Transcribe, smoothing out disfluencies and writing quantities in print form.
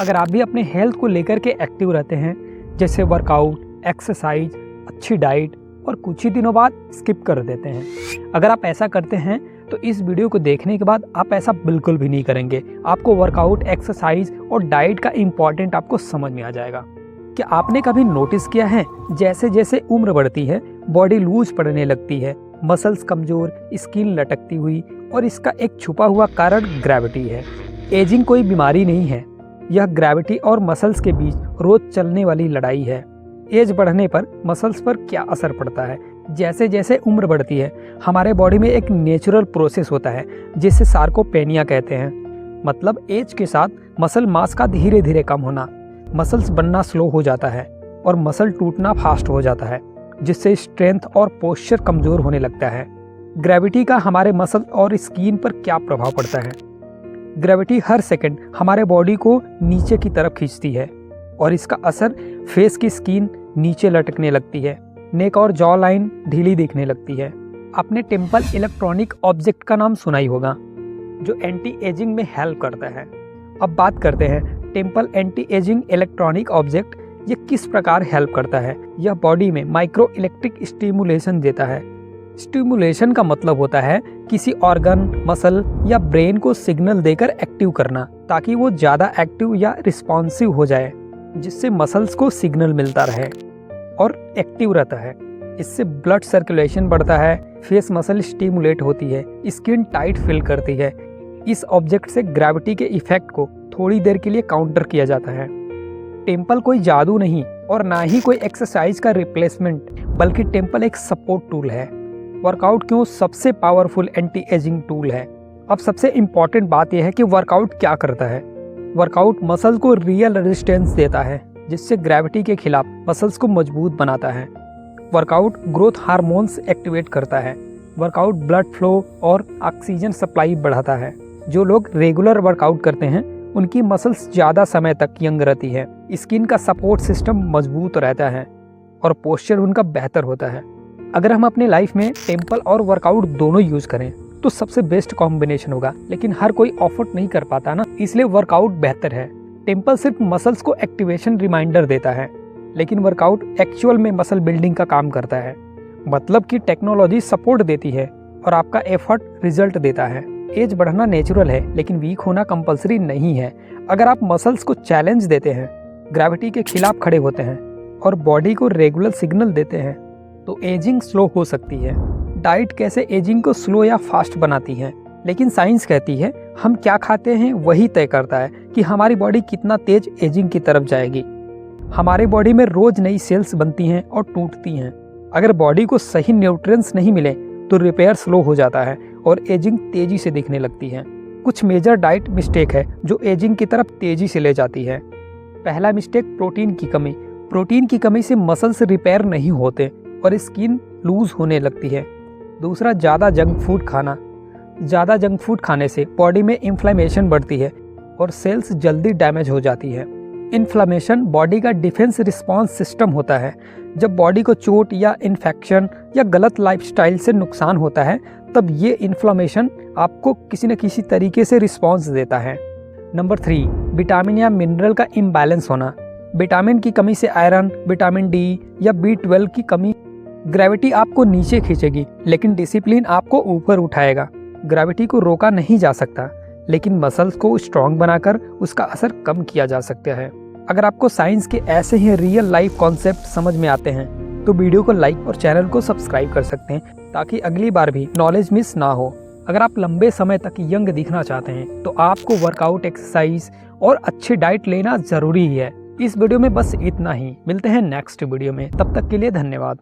अगर आप भी अपने हेल्थ को लेकर के एक्टिव रहते हैं, जैसे वर्कआउट, एक्सरसाइज, अच्छी डाइट और कुछ ही दिनों बाद स्किप कर देते हैं, अगर आप ऐसा करते हैं तो इस वीडियो को देखने के बाद आप ऐसा बिल्कुल भी नहीं करेंगे। आपको वर्कआउट, एक्सरसाइज और डाइट का इम्पोर्टेंट आपको समझ में आ जाएगा। क्या आपने कभी नोटिस किया है, जैसे जैसे उम्र बढ़ती है बॉडी लूज पड़ने लगती है, मसल्स कमजोर, स्किन लटकती हुई, और इसका एक छुपा हुआ कारण ग्रेविटी है। एजिंग कोई बीमारी नहीं है, यह ग्रेविटी और मसल्स के बीच रोज चलने वाली लड़ाई है। एज बढ़ने पर मसल्स पर क्या असर पड़ता है? जैसे जैसे उम्र बढ़ती है हमारे बॉडी में एक नेचुरल प्रोसेस होता है जिसे सार्कोपेनिया कहते हैं। मतलब एज के साथ मसल मास का धीरे धीरे कम होना, मसल्स बनना स्लो हो जाता है और मसल टूटना फास्ट हो जाता है, जिससे स्ट्रेंथ और पोस्चर कमजोर होने लगता है। ग्रेविटी का हमारे मसल और स्किन पर क्या प्रभाव पड़ता है? ग्रेविटी हर सेकंड हमारे बॉडी को नीचे की तरफ खींचती है और इसका असर फेस की स्किन नीचे लटकने लगती है, नेक और जॉ लाइन ढीली दिखने लगती है। आपने टेम्पल इलेक्ट्रॉनिक ऑब्जेक्ट का नाम सुना ही होगा, जो एंटी एजिंग में हेल्प करता है। अब बात करते हैं temple anti ageing electronic object, ये किस प्रकार हेल्प करता है। यह बॉडी में माइक्रो इलेक्ट्रिक स्टिमुलेशन देता है। स्टिमुलेशन का मतलब होता है किसी ऑर्गन, मसल या ब्रेन को सिग्नल देकर एक्टिव करना, ताकि वो ज़्यादा एक्टिव या रिस्पॉन्सिव हो जाए, जिससे मसल्स को सिग्नल मिलता रहे और एक्टिव रहता है। इससे ब्लड सर्कुलेशन बढ़ता है, फेस मसल स्टिमुलेट होती है, स्किन टाइट फील करती है। इस ऑब्जेक्ट से ग्रेविटी के इफेक्ट को थोड़ी देर के लिए काउंटर किया जाता है। टेम्पल कोई जादू नहीं और ना ही कोई एक्सरसाइज का रिप्लेसमेंट, बल्कि टेम्पल एक सपोर्ट टूल है। वर्कआउट क्यों सबसे पावरफुल एंटी एजिंग टूल है? अब सबसे इम्पॉर्टेंट बात यह है कि वर्कआउट क्या करता है। वर्कआउट मसल्स को रियल रेजिस्टेंस देता है, जिससे ग्रेविटी के खिलाफ मसल्स को मजबूत बनाता है। वर्कआउट ग्रोथ हार्मोन्स एक्टिवेट करता है। वर्कआउट ब्लड फ्लो और ऑक्सीजन सप्लाई बढ़ाता है। जो लोग रेगुलर वर्कआउट करते हैं उनकी मसल्स ज़्यादा समय तक यंग रहती है, स्किन का सपोर्ट सिस्टम मजबूत रहता है और पोस्चर उनका बेहतर होता है। अगर हम अपने लाइफ में टेम्पल और वर्कआउट दोनों यूज करें तो सबसे बेस्ट कॉम्बिनेशन होगा, लेकिन हर कोई अफोर्ड नहीं कर पाता ना, इसलिए वर्कआउट बेहतर है। टेम्पल सिर्फ मसल्स को एक्टिवेशन रिमाइंडर देता है, लेकिन वर्कआउट एक्चुअल में मसल बिल्डिंग का काम करता है। मतलब कि टेक्नोलॉजी सपोर्ट देती है और आपका एफर्ट रिजल्ट देता है। एज बढ़ना नेचुरल है, लेकिन वीक होना कंपलसरी नहीं है। अगर आप मसल्स को चैलेंज देते हैं, ग्रेविटी के खिलाफ खड़े होते हैं और बॉडी को रेगुलर सिग्नल देते हैं, तो एजिंग स्लो हो सकती है। डाइट कैसे एजिंग को स्लो या फास्ट बनाती है? लेकिन साइंस कहती है हम क्या खाते हैं वही तय करता है कि हमारी बॉडी कितना तेज एजिंग की तरफ जाएगी। हमारे बॉडी में रोज नई सेल्स बनती हैं और टूटती हैं। अगर बॉडी को सही न्यूट्रिएंट्स नहीं मिले तो रिपेयर स्लो हो जाता है और एजिंग तेजी से दिखने लगती है। कुछ मेजर डाइट मिस्टेक है जो एजिंग की तरफ तेजी से ले जाती है। पहला मिस्टेक, प्रोटीन की कमी। प्रोटीन की कमी से मसल्स रिपेयर नहीं होते और स्किन लूज होने लगती है। दूसरा, ज़्यादा जंक फूड खाना। ज़्यादा जंक फूड खाने से बॉडी में इन्फ्लेमेशन बढ़ती है और सेल्स जल्दी डैमेज हो जाती है। इन्फ्लेमेशन बॉडी का डिफेंस रिस्पॉन्स सिस्टम होता है। जब बॉडी को चोट या इन्फेक्शन या गलत लाइफस्टाइल से नुकसान होता है, तब ये इन्फ्लेमेशन आपको किसी न किसी तरीके से रिस्पॉन्स देता है। नंबर 3, विटामिन या मिनरल का इम्बैलेंस होना। विटामिन की कमी से आयरन, विटामिन डी या B12 की कमी। ग्रेविटी आपको नीचे खींचेगी, लेकिन डिसिप्लिन आपको ऊपर उठाएगा। ग्रेविटी को रोका नहीं जा सकता, लेकिन मसल्स को स्ट्रॉन्ग बनाकर उसका असर कम किया जा सकता है। अगर आपको साइंस के ऐसे ही रियल लाइफ कॉन्सेप्ट समझ में आते हैं तो वीडियो को लाइक और चैनल को सब्सक्राइब कर सकते हैं, ताकि अगली बार भी नॉलेज मिस ना हो। अगर आप लंबे समय तक यंग दिखना चाहते हैं तो आपको वर्कआउट, एक्सरसाइज और अच्छी डाइट लेना जरूरी है। इस वीडियो में बस इतना ही। मिलते हैं नेक्स्ट वीडियो में, तब तक के लिए धन्यवाद।